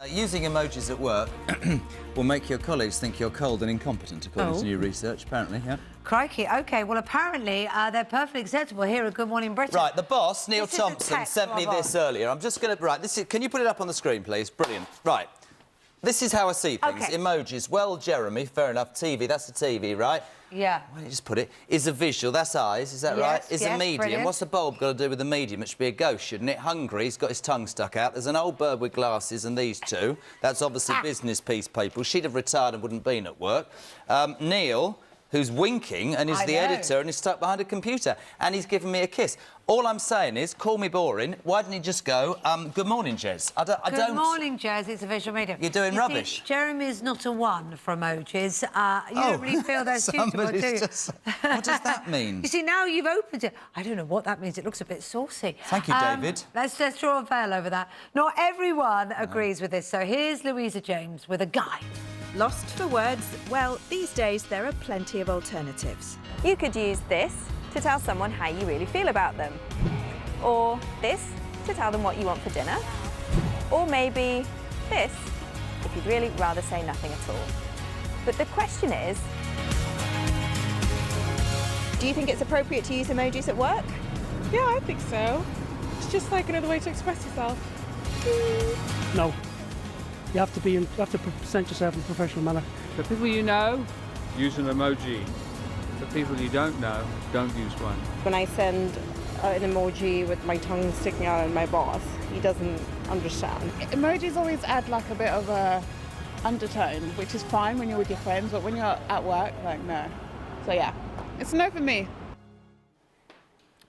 Using emojis at work will make your colleagues think you're cold and incompetent, according to new research, apparently, yeah. Crikey, OK. Well, apparently, they're perfectly acceptable here at Good Morning Britain. Right, the boss, Neil This is Thompson, sent me this earlier. I'm just going to... Right, this is... Can you put it up on the screen, please? Brilliant. Right. This is how I see things. OK. Emojis. Well, Jeremy, fair enough. TV, that's a TV, right? Yeah. Why don't you just put it? Is a visual, that's eyes, is that right? Is a medium. Brilliant. What's the bulb got to do with the medium? It should be a ghost, shouldn't it? Hungry, he's got his tongue stuck out. There's an old bird with glasses and these two. That's obviously business piece people. She'd have retired and wouldn't been at work. Neil, who's winking and is the editor and is stuck behind a computer. And he's given me a kiss. All I'm saying is, call me boring. Why didn't he just go, good morning, Jez? I don't... Good morning, Jez. It's a visual medium. You're doing rubbish. See, Jeremy's not a one for emojis. You don't really feel they're suitable, do you? What does that mean? You see, now you've opened it. I don't know what that means. It looks a bit saucy. Thank you, David. Let's draw a veil over that. Not everyone agrees with this. So here's Louisa James with a guide. Lost for words? Well, these days there are plenty of alternatives. You could use this to tell someone how you really feel about them. Or this to tell them what you want for dinner. Or maybe this if you'd really rather say nothing at all. But the question is, do you think it's appropriate to use emojis at work? Yeah, I think so. It's just like another way to express yourself. No. You have to present yourself in a professional manner. For people you know, use an emoji. For people you don't know, don't use one. When I send an emoji with my tongue sticking out at my boss, he doesn't understand. Emojis always add like a bit of a undertone, which is fine when you're with your friends, but when you're at work, like, no. So yeah, it's a no for me.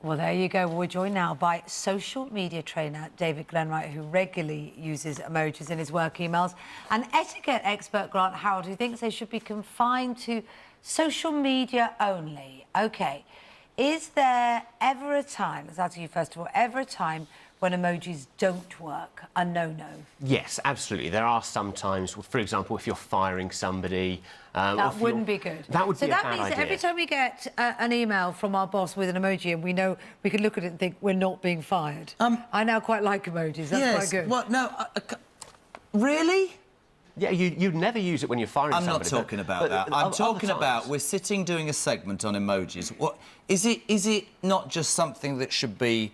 Well, there you go. We're joined now by social media trainer David Glenwright, who regularly uses emojis in his work emails, and etiquette expert Grant Harold, who thinks they should be confined to social media only. OK. Is there ever a time, let's ask you first of all, ever a time when emojis don't work, a no-no? Yes, absolutely. There are some times, for example, if you're firing somebody... that wouldn't be good. That would be a bad idea. So that means that every time we get an email from our boss with an emoji and we know we can look at it and think we're not being fired. I now quite like emojis. That's quite good. What? No, really? Yeah, you'd never use it when you're firing somebody. I'm not talking about that. I'm talking about we're sitting doing a segment on emojis. What is it? Is it not just something that should be...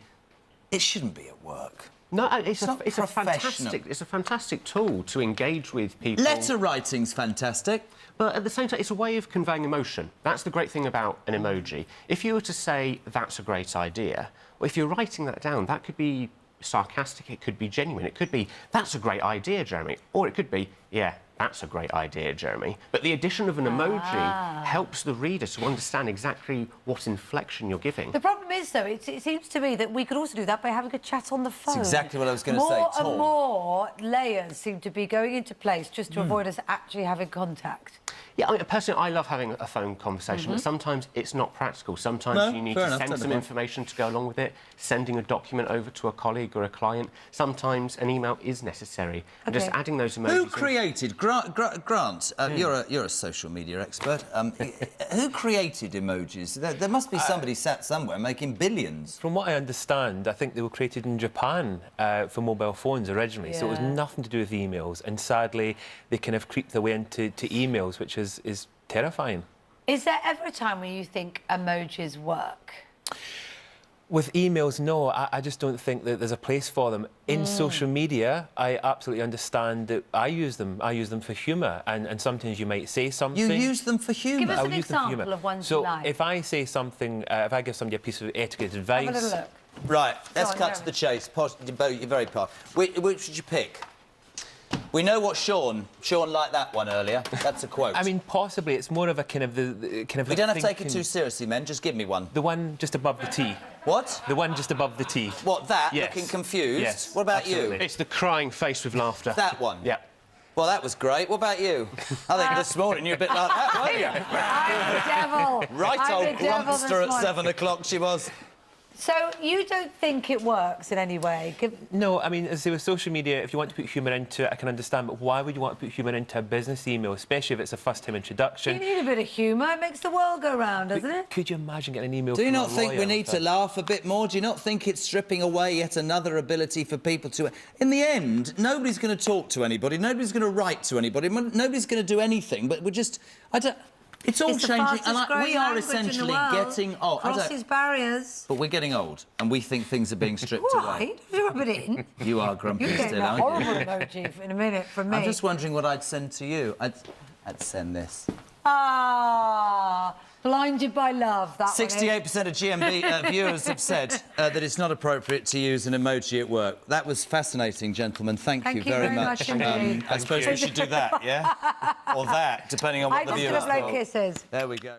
It shouldn't be at work. No, it's a fantastic tool to engage with people. Letter writing's fantastic. But at the same time, it's a way of conveying emotion. That's the great thing about an emoji. If you were to say, that's a great idea, or if you're writing that down, that could be sarcastic, it could be genuine, it could be, that's a great idea, Jeremy, or it could be, yeah, that's a great idea, Jeremy. But the addition of an emoji helps the reader to understand exactly what inflection you're giving. The problem is, though, it seems to me that we could also do that by having a chat on the phone. That's exactly what I was going to say, More and more layers seem to be going into place just to avoid us actually having contact. Yeah, I mean, personally, I love having a phone conversation, but sometimes it's not practical. Sometimes you need to send some information to go along with it, sending a document over to a colleague or a client. Sometimes an email is necessary. And just adding those emojis... Who created... Grant, you're a social media expert. Who created emojis? There must be somebody sat somewhere making billions. From what I understand, I think they were created in Japan for mobile phones originally, so it was nothing to do with emails. And sadly, they kind of creeped their way into emails, which is terrifying. Is there ever a time when you think emojis work? With emails, no. I just don't think that there's a place for them. In social media, I absolutely understand that I use them. I use them for humour, and sometimes you might say something... You use them for humour? Give us an example of ones you like. So if I say something, if I give somebody a piece of etiquette advice... Have a little look. Right, let's cut to the chase. You're very posh. Which should you pick? We know what Sean liked that one earlier. That's a quote. I mean, possibly it's more of a kind of We don't have to take it too seriously, men. Just give me one. The one just above the T. What? The one just above the T. What, that? Yes. Looking confused? Yes. What about absolutely. you? It's the crying face with laughter. That one? Yeah. Well, that was great. What about you? I think this morning you're a bit like that, weren't you? I'm the devil. Right, old grumpster at 7 o'clock she was. So you don't think it works in any way? No, I mean, as I say, with social media, if you want to put humour into it, I can understand, but why would you want to put humour into a business email, especially if it's a first-time introduction? You need a bit of humour. It makes the world go round, doesn't it? Could you imagine getting an email Do you from not a think we lawyer need to laugh a bit more? Do you not think it's stripping away yet another ability for people to... In the end, nobody's going to talk to anybody, nobody's going to write to anybody, nobody's going to do anything, but we're just... It's all changing, and we are essentially getting old. Crosses barriers. But we're getting old, and we think things are being stripped away. Don't rub it in. You are grumpy You're getting still, a aren't horrible you? emoji in a minute from me. I'm just wondering what I'd send to you. I'd send this. Ah, blinded by love. That 68% of GMB viewers have said that it's not appropriate to use an emoji at work. That was fascinating, gentlemen. Thank you very much. Indeed. I suppose we should do that, yeah? Or that, depending on what the viewers I'm just going to blow thought. kisses. There we go.